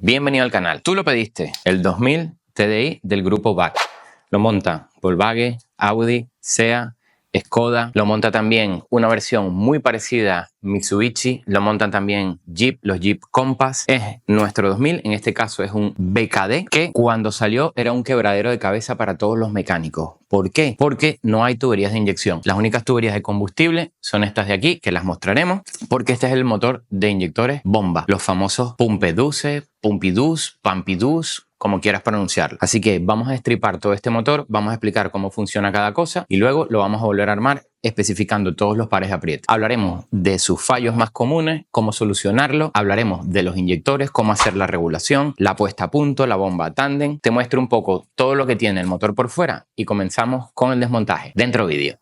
Bienvenido al canal. Tú lo pediste, el 2000 TDI del grupo VAC. Lo monta Volkswagen, Audi, SEA, Skoda. Lo monta también una versión muy parecida Mitsubishi. Lo montan también Jeep, los Jeep Compass. Es nuestro 2000, en este caso es un BKD, que cuando salió era un quebradero de cabeza para todos los mecánicos. ¿Por qué? Porque no hay tuberías de inyección. Las únicas tuberías de combustible son estas de aquí, que las mostraremos, porque este es el motor de inyectores bomba. Los famosos Pumpeduce, Pumpidus, Pampidus, como quieras pronunciarlo. Así que vamos a destripar todo este motor, vamos a explicar cómo funciona cada cosa y luego lo vamos a volver a armar especificando todos los pares de apriete. Hablaremos de sus fallos más comunes, cómo solucionarlo, hablaremos de los inyectores, cómo hacer la regulación, la puesta a punto, la bomba tándem. Te muestro un poco todo lo que tiene el motor por fuera y comenzamos con el desmontaje. Dentro vídeo.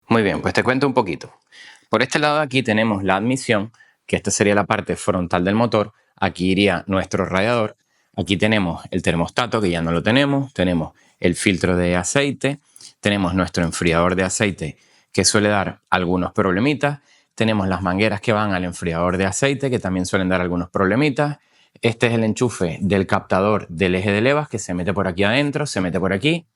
Muy bien, pues te cuento un poquito. Por este lado de aquí tenemos la admisión, que esta sería la parte frontal del motor. Aquí iría nuestro radiador. Aquí tenemos el termostato, que ya no lo tenemos. Tenemos el filtro de aceite. Tenemos nuestro enfriador de aceite, que suele dar algunos problemitas. Tenemos las mangueras que van al enfriador de aceite, que también suelen dar algunos problemitas. Este es el enchufe del captador del eje de levas, que se mete por aquí adentro, se mete por aquí,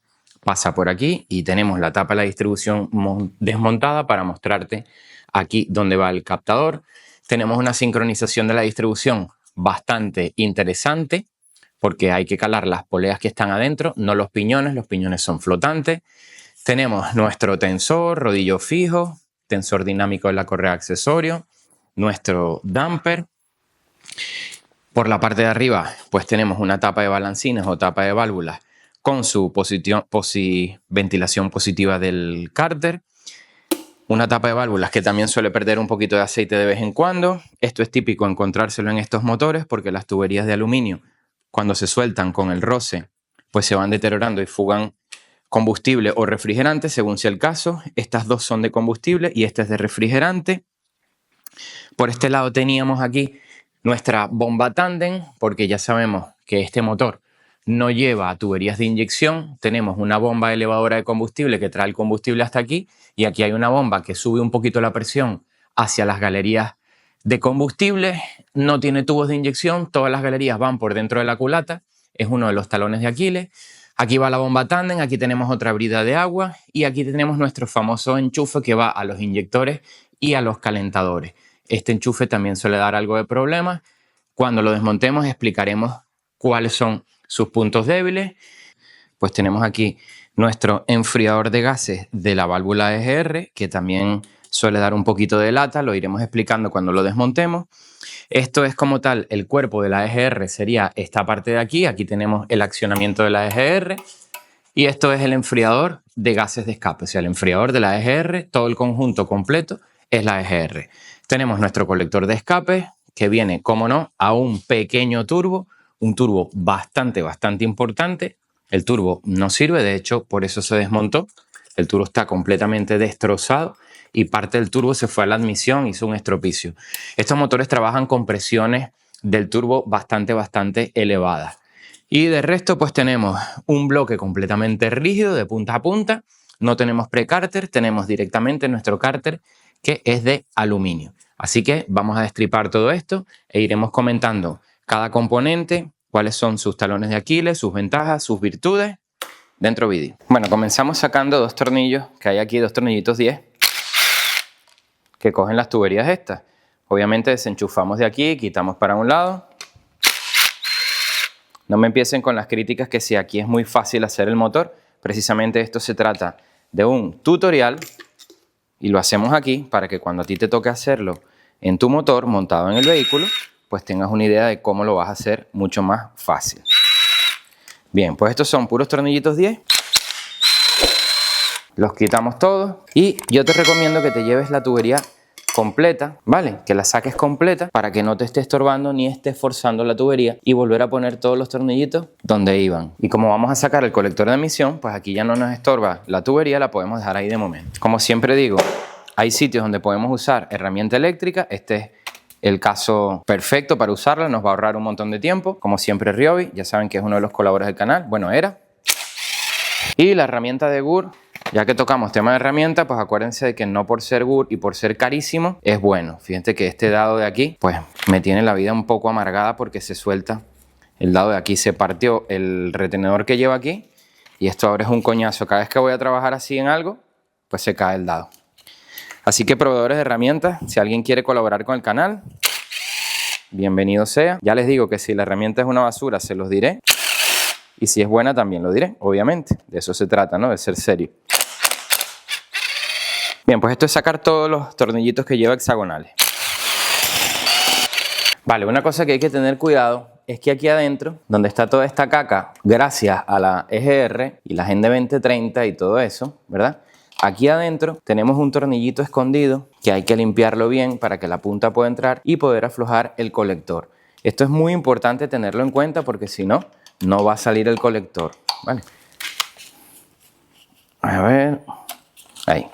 pasa por aquí y tenemos la tapa de la distribución desmontada para mostrarte aquí dónde va el captador. Tenemos una sincronización de la distribución bastante interesante porque hay que calar las poleas que están adentro, no los piñones son flotantes. Tenemos nuestro tensor, rodillo fijo, tensor dinámico de la correa accesorio, nuestro damper. Por la parte de arriba pues tenemos una tapa de balancines o tapa de válvulas con su ventilación positiva del cárter. Una tapa de válvulas que también suele perder un poquito de aceite de vez en cuando. Esto es típico encontrárselo en estos motores porque las tuberías de aluminio, cuando se sueltan con el roce, pues se van deteriorando y fugan combustible o refrigerante, según sea el caso. Estas dos son de combustible y esta es de refrigerante. Por este lado teníamos aquí nuestra bomba tándem, porque ya sabemos que este motor no lleva tuberías de inyección. Tenemos una bomba elevadora de combustible que trae el combustible hasta aquí y aquí hay una bomba que sube un poquito la presión hacia las galerías de combustible. No tiene tubos de inyección, todas las galerías van por dentro de la culata, es uno de los talones de Aquiles. Aquí va la bomba tándem, aquí tenemos otra brida de agua y aquí tenemos nuestro famoso enchufe que va a los inyectores y a los calentadores. Este enchufe también suele dar algo de problemas. Cuando lo desmontemos explicaremos cuáles son sus puntos débiles. Pues tenemos aquí nuestro enfriador de gases de la válvula EGR, que también suele dar un poquito de lata, lo iremos explicando cuando lo desmontemos. Esto es como tal, el cuerpo de la EGR sería esta parte de aquí. Aquí tenemos el accionamiento de la EGR y esto es el enfriador de gases de escape, o sea, el enfriador de la EGR, todo el conjunto completo es la EGR. Tenemos nuestro colector de escape que viene, como no, a un pequeño turbo, un turbo bastante importante. El turbo no sirve, de hecho, por eso se desmontó. El turbo está completamente destrozado y parte del turbo se fue a la admisión, hizo un estropicio. Estos motores trabajan con presiones del turbo bastante elevadas. Y de resto, pues tenemos un bloque completamente rígido de punta a punta. No tenemos pre-cárter, tenemos directamente nuestro cárter que es de aluminio. Así que vamos a destripar todo esto e iremos comentando cada componente, cuáles son sus talones de Aquiles, sus ventajas, sus virtudes, dentro vídeo. Bueno, comenzamos sacando dos tornillos, que hay aquí dos tornillitos 10, que cogen las tuberías estas. Obviamente desenchufamos de aquí, quitamos para un lado. No me empiecen con las críticas que si aquí es muy fácil hacer el motor. Precisamente esto se trata de un tutorial y lo hacemos aquí para que cuando a ti te toque hacerlo en tu motor montado en el vehículo, pues tengas una idea de cómo lo vas a hacer mucho más fácil. Bien, pues estos son puros tornillitos 10. Los quitamos todos y yo te recomiendo que te lleves la tubería completa, ¿vale? Que la saques completa para que no te esté estorbando ni estés forzando la tubería y volver a poner todos los tornillitos donde iban. Y como vamos a sacar el colector de admisión, pues aquí ya no nos estorba la tubería, la podemos dejar ahí de momento. Como siempre digo, hay sitios donde podemos usar herramienta eléctrica. Este es el caso perfecto para usarla, nos va a ahorrar un montón de tiempo. Como siempre, Ryobi, ya saben que es uno de los colaboradores del canal, bueno, era. Y la herramienta de Gur Ya que tocamos tema de herramienta, pues acuérdense de que no por ser good y por ser carísimo es bueno. Fíjense que este dado de aquí, pues me tiene la vida un poco amargada porque se suelta el dado de aquí. Se partió el retenedor que lleva aquí y esto ahora es un coñazo. Cada vez que voy a trabajar así en algo, pues se cae el dado. Así que proveedores de herramientas, si alguien quiere colaborar con el canal, bienvenido sea. Ya les digo que si la herramienta es una basura, se los diré. Y si es buena, también lo diré, obviamente. De eso se trata, ¿no? De ser serio. Bien, pues esto es sacar todos los tornillitos que lleva hexagonales. Vale, una cosa que hay que tener cuidado es que aquí adentro, donde está toda esta caca, gracias a la EGR y la Gen de 2030 y todo eso, ¿verdad? Aquí adentro tenemos un tornillito escondido que hay que limpiarlo bien para que la punta pueda entrar y poder aflojar el colector. Esto es muy importante tenerlo en cuenta porque si no, no va a salir el colector, ¿vale? A ver, ahí.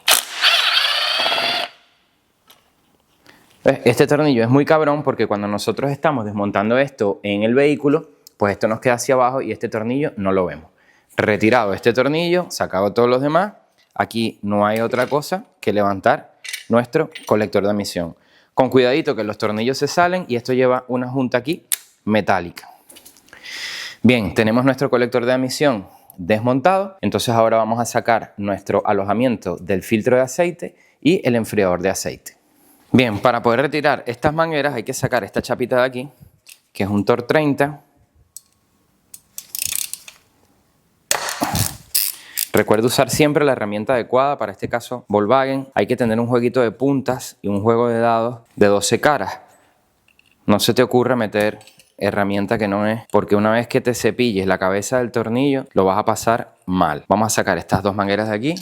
Este tornillo es muy cabrón porque cuando nosotros estamos desmontando esto en el vehículo, pues esto nos queda hacia abajo y este tornillo no lo vemos. Retirado este tornillo, sacado todos los demás, aquí no hay otra cosa que levantar nuestro colector de admisión. Con cuidadito que los tornillos se salen y esto lleva una junta aquí metálica. Bien, tenemos nuestro colector de admisión desmontado, entonces ahora vamos a sacar nuestro alojamiento del filtro de aceite y el enfriador de aceite. Bien, para poder retirar estas mangueras hay que sacar esta chapita de aquí, que es un Torx 30. Recuerda usar siempre la herramienta adecuada, para este caso Volkswagen. Hay que tener un jueguito de puntas y un juego de dados de 12 caras. No se te ocurra meter herramienta que no es, porque una vez que te cepilles la cabeza del tornillo, lo vas a pasar mal. Vamos a sacar estas dos mangueras de aquí.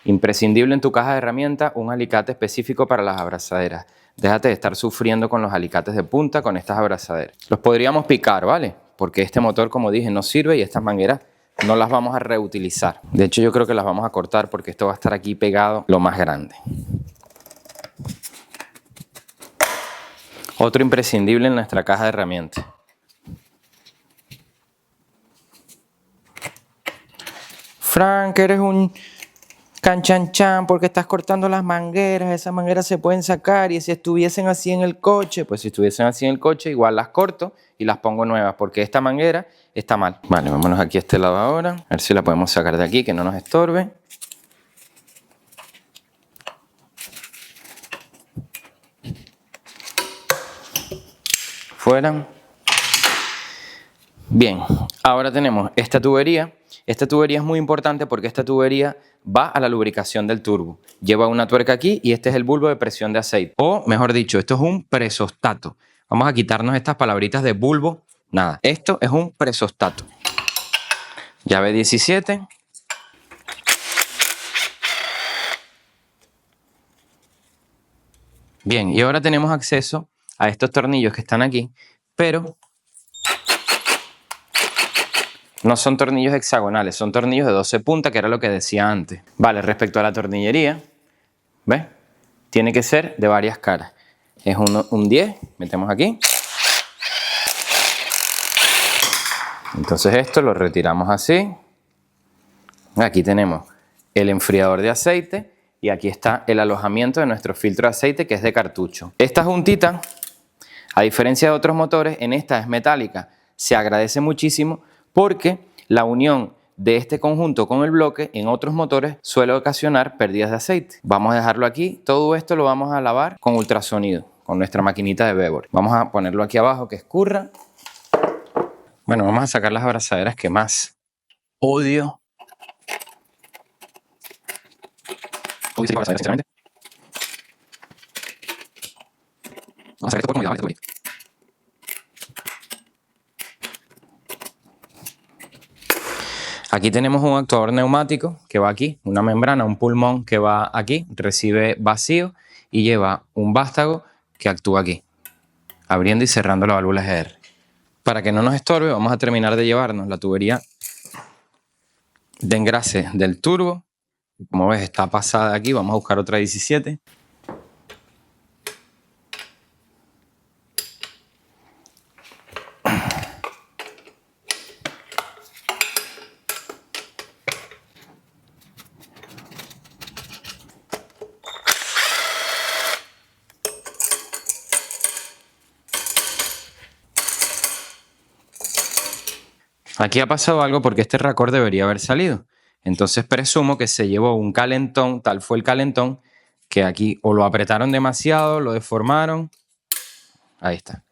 Imprescindible en tu caja de herramientas, un alicate específico para las abrazaderas. Déjate de estar sufriendo con los alicates de punta con estas abrazaderas. Los podríamos picar, ¿vale? Porque este motor, como dije, no sirve y estas mangueras no las vamos a reutilizar. De hecho, yo creo que las vamos a cortar porque esto va a estar aquí pegado lo más grande. Otro imprescindible en nuestra caja de herramientas. Frank, eres un canchanchan porque estás cortando las mangueras. Esas mangueras se pueden sacar y si estuviesen así en el coche, pues si estuviesen así en el coche igual las corto y las pongo nuevas porque esta manguera está mal. Vale, vámonos aquí a este lado ahora. A ver si la podemos sacar de aquí que no nos estorbe. Fuera. Bien, ahora tenemos esta tubería. Esta tubería es muy importante porque esta tubería va a la lubricación del turbo. Lleva una tuerca aquí y este es el bulbo de presión de aceite. O, mejor dicho, esto es un presostato. Vamos a quitarnos estas palabritas de bulbo. Nada, esto es un presostato. Llave 17. Bien, y ahora tenemos acceso a estos tornillos que están aquí, pero no son tornillos hexagonales, son tornillos de 12 puntas, que era lo que decía antes. Vale, respecto a la tornillería, ¿ves? Tiene que ser de varias caras. Es un 10, metemos aquí. Entonces esto lo retiramos así. Aquí tenemos el enfriador de aceite y aquí está el alojamiento de nuestro filtro de aceite que es de cartucho. Esta juntita, a diferencia de otros motores, en esta es metálica. Se agradece muchísimo porque la unión de este conjunto con el bloque en otros motores suele ocasionar pérdidas de aceite. Vamos a dejarlo aquí. Todo esto lo vamos a lavar con ultrasonido, con nuestra maquinita de Bebor. Vamos a ponerlo aquí abajo que escurra. Bueno, vamos a sacar las abrazaderas que más odio. Vamos a sacar esto con cuidado, Aquí tenemos un actuador neumático que va aquí, una membrana, un pulmón que va aquí, recibe vacío y lleva un vástago que actúa aquí, abriendo y cerrando la válvula GR. Para que no nos estorbe, vamos a terminar de llevarnos la tubería de engrase del turbo. Como ves, está pasada aquí, vamos a buscar otra 17. Aquí ha pasado algo porque este racor debería haber salido. Entonces presumo que se llevó un calentón, tal fue el calentón, que aquí o lo apretaron demasiado, lo deformaron. Ahí está.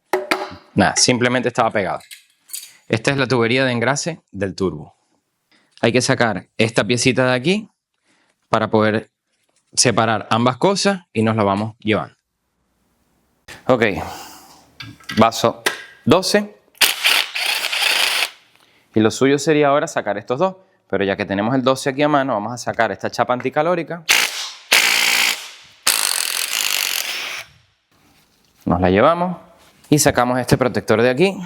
Nada, simplemente estaba pegado. Esta es la tubería de engrase del turbo. Hay que sacar esta piecita de aquí para poder separar ambas cosas y nos la vamos llevando. Ok, vaso 12. Y lo suyo sería ahora sacar estos dos, pero ya que tenemos el 12 aquí a mano, vamos a sacar esta chapa anticalórica. Nos la llevamos y sacamos este protector de aquí.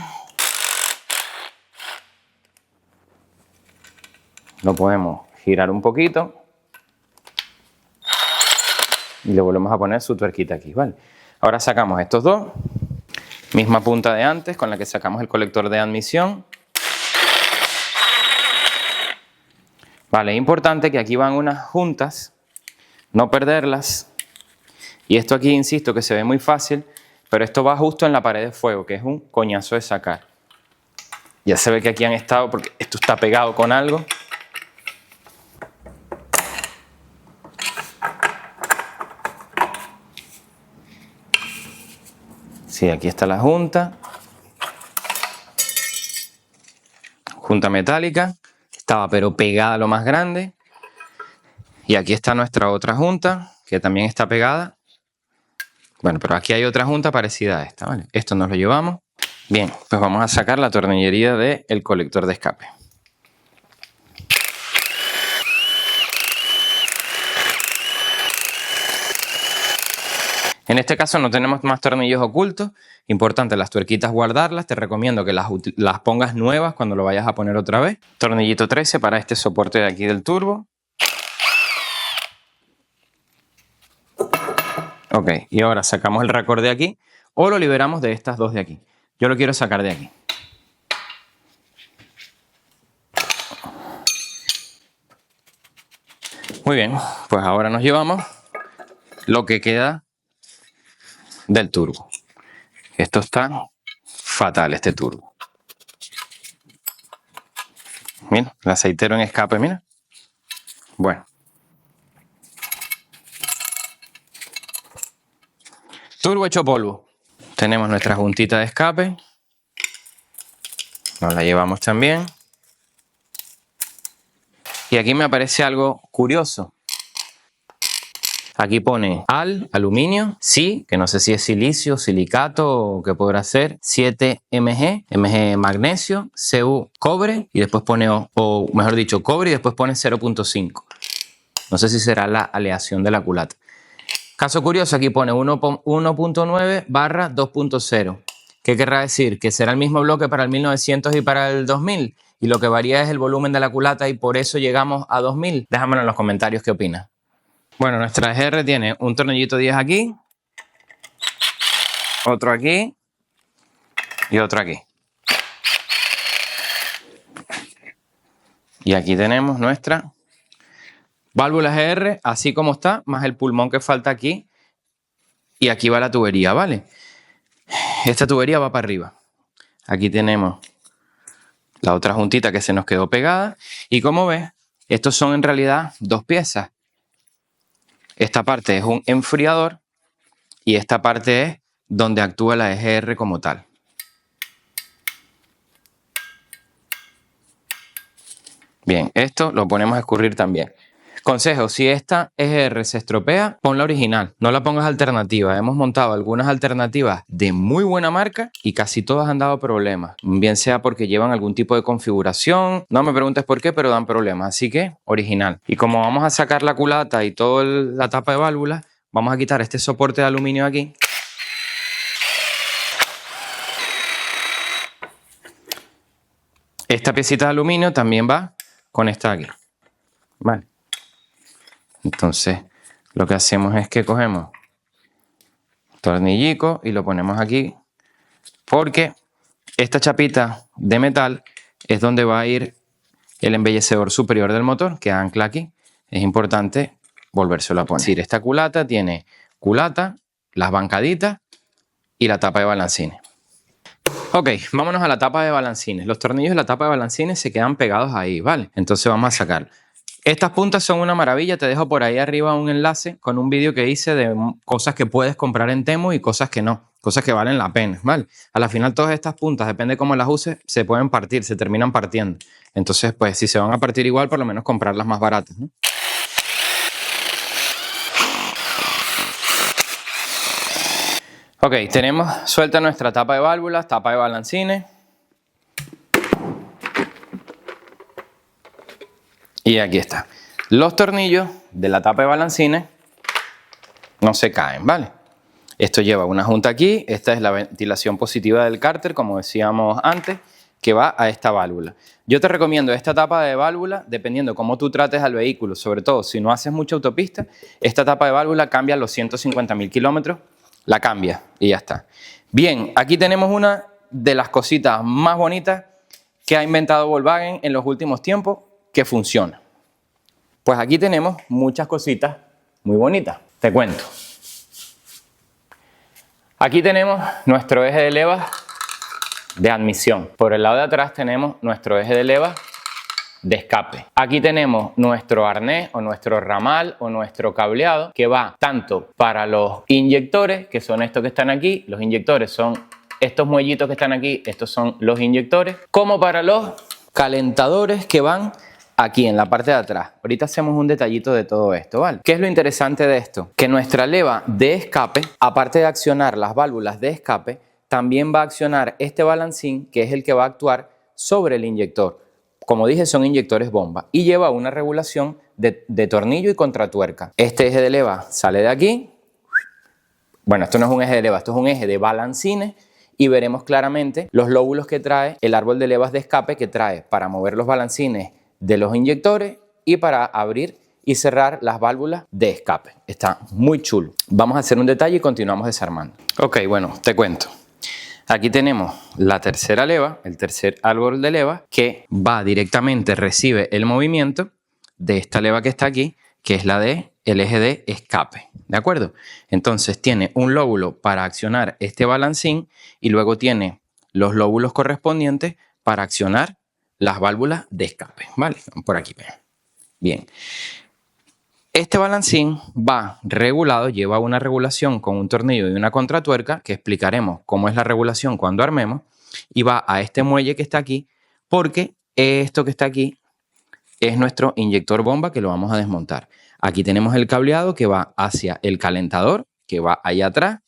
Lo podemos girar un poquito y le volvemos a poner su tuerquita aquí, ¿vale? Ahora sacamos estos dos, misma punta de antes con la que sacamos el colector de admisión. Vale, es importante que aquí van unas juntas, no perderlas. Y esto aquí, insisto, que se ve muy fácil, pero esto va justo en la pared de fuego, que es un coñazo de sacar. Ya se ve que aquí han estado, porque esto está pegado con algo. Sí, aquí está la junta. Junta metálica. Estaba pero pegada a lo más grande. Y aquí está nuestra otra junta, que también está pegada. Bueno, pero aquí hay otra junta parecida a esta, ¿vale? Esto nos lo llevamos. Bien, pues vamos a sacar la tornillería del colector de escape. En este caso no tenemos más tornillos ocultos. Importante las tuerquitas guardarlas. Te recomiendo que las pongas nuevas cuando lo vayas a poner otra vez. Tornillito 13 para este soporte de aquí del turbo. Ok, y ahora sacamos el racor de aquí o lo liberamos de estas dos de aquí. Yo lo quiero sacar de aquí. Muy bien, pues ahora nos llevamos lo que queda del turbo. Esto está fatal, este turbo. Mira, el aceitero en escape, mira. Bueno. Turbo hecho polvo. Tenemos nuestra juntita de escape. Nos la llevamos también. Y aquí me aparece algo curioso. Aquí pone aluminio, sí, que no sé si es silicio, silicato o qué podrá ser, 7 Mg, Mg magnesio, Cu cobre y después pone, o mejor dicho, cobre y después pone 0.5. No sé si será la aleación de la culata. Caso curioso, aquí pone 1.9/2.0. ¿Qué querrá decir? Que será el mismo bloque para el 1900 y para el 2000. Y lo que varía es el volumen de la culata y por eso llegamos a 2000. Déjamelo en los comentarios qué opinas. Bueno, nuestra GR tiene un tornillito 10 aquí, otro aquí y otro aquí. Y aquí tenemos nuestra válvula GR, así como está, más el pulmón que falta aquí. Y aquí va la tubería, ¿vale? Esta tubería va para arriba. Aquí tenemos la otra juntita que se nos quedó pegada. Y como ves, estos son en realidad dos piezas. Esta parte es un enfriador y esta parte es donde actúa la EGR como tal. Bien, esto lo ponemos a escurrir también. Consejo, si esta EGR se estropea, ponla original, no la pongas alternativa. Hemos montado algunas alternativas de muy buena marca y casi todas han dado problemas. Bien sea porque llevan algún tipo de configuración, no me preguntes por qué, pero dan problemas. Así que original. Y como vamos a sacar la culata y toda la tapa de válvula, vamos a quitar este soporte de aluminio aquí. Esta piecita de aluminio también va con esta de aquí. Vale. Entonces, lo que hacemos es que cogemos tornillico y lo ponemos aquí porque esta chapita de metal es donde va a ir el embellecedor superior del motor que ancla aquí. Es importante volvérselo a poner. Es decir, esta culata tiene culata, las bancaditas y la tapa de balancines. Ok, Ok, vámonos a la tapa de balancines. Los tornillos de la tapa de balancines se quedan pegados ahí, ¿vale? Entonces vamos a sacar. Estas puntas son una maravilla. Te dejo por ahí arriba un enlace con un vídeo que hice de cosas que puedes comprar en Temu y cosas que no. Cosas que valen la pena, ¿vale? A la final todas estas puntas, depende de cómo las uses, se pueden partir, se terminan partiendo. Entonces, pues si se van a partir igual, por lo menos comprarlas más baratas, ¿no? Ok, tenemos suelta nuestra tapa de válvulas, tapa de balancines. Y aquí está. Los tornillos de la tapa de balancines no se caen, ¿vale? Esto lleva una junta aquí. Esta es la ventilación positiva del cárter, como decíamos antes, que va a esta válvula. Yo te recomiendo esta tapa de válvula, dependiendo cómo tú trates al vehículo, sobre todo si no haces mucha autopista, esta tapa de válvula cambia a los 150.000 kilómetros, la cambia y ya está. Bien, aquí tenemos una de las cositas más bonitas que ha inventado Volkswagen en los últimos tiempos, que funciona. Pues aquí tenemos muchas cositas muy bonitas. Te cuento. Aquí tenemos nuestro eje de levas de admisión. Por el lado de atrás tenemos nuestro eje de levas de escape. Aquí tenemos nuestro arnés o nuestro ramal o nuestro cableado que va tanto para los inyectores, que son estos que están aquí. Los inyectores son estos muellitos que están aquí, estos son los inyectores, como para los calentadores que van aquí en la parte de atrás. Ahorita hacemos un detallito de todo esto, ¿vale? ¿Qué es lo interesante de esto? Que nuestra leva de escape, aparte de accionar las válvulas de escape, también va a accionar este balancín, que es el que va a actuar sobre el inyector. Como dije, son inyectores bomba y lleva una regulación de tornillo y contratuerca. Este eje de leva sale de aquí. Bueno, esto no es un eje de leva, esto es un eje de balancines. Y veremos claramente los lóbulos que trae el árbol de levas de escape, que trae para mover los balancines de los inyectores y para abrir y cerrar las válvulas de escape. Está muy chulo. Vamos a hacer un detalle y continuamos desarmando. Ok, bueno, te cuento. Aquí tenemos la tercera leva, el tercer árbol de leva, que va directamente, recibe el movimiento de esta leva que está aquí, que es la de el eje de escape, ¿de acuerdo? Entonces tiene un lóbulo para accionar este balancín y luego tiene los lóbulos correspondientes para accionar las válvulas de escape, ¿vale? Por aquí. Bien. Este balancín va regulado, lleva una regulación con un tornillo y una contratuerca, que explicaremos cómo es la regulación cuando armemos, y va a este muelle que está aquí, porque esto que está aquí es nuestro inyector bomba, que lo vamos a desmontar. Aquí tenemos el cableado que va hacia el calentador, que va allá atrás,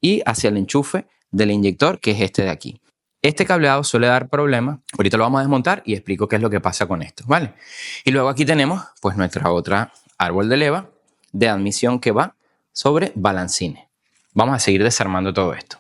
y hacia el enchufe del inyector, que es este de aquí. Este cableado suele dar problemas. Ahorita lo vamos a desmontar y explico qué es lo que pasa con esto, ¿vale? Y luego aquí tenemos pues nuestra otra árbol de leva de admisión que va sobre balancines. Vamos a seguir desarmando todo esto.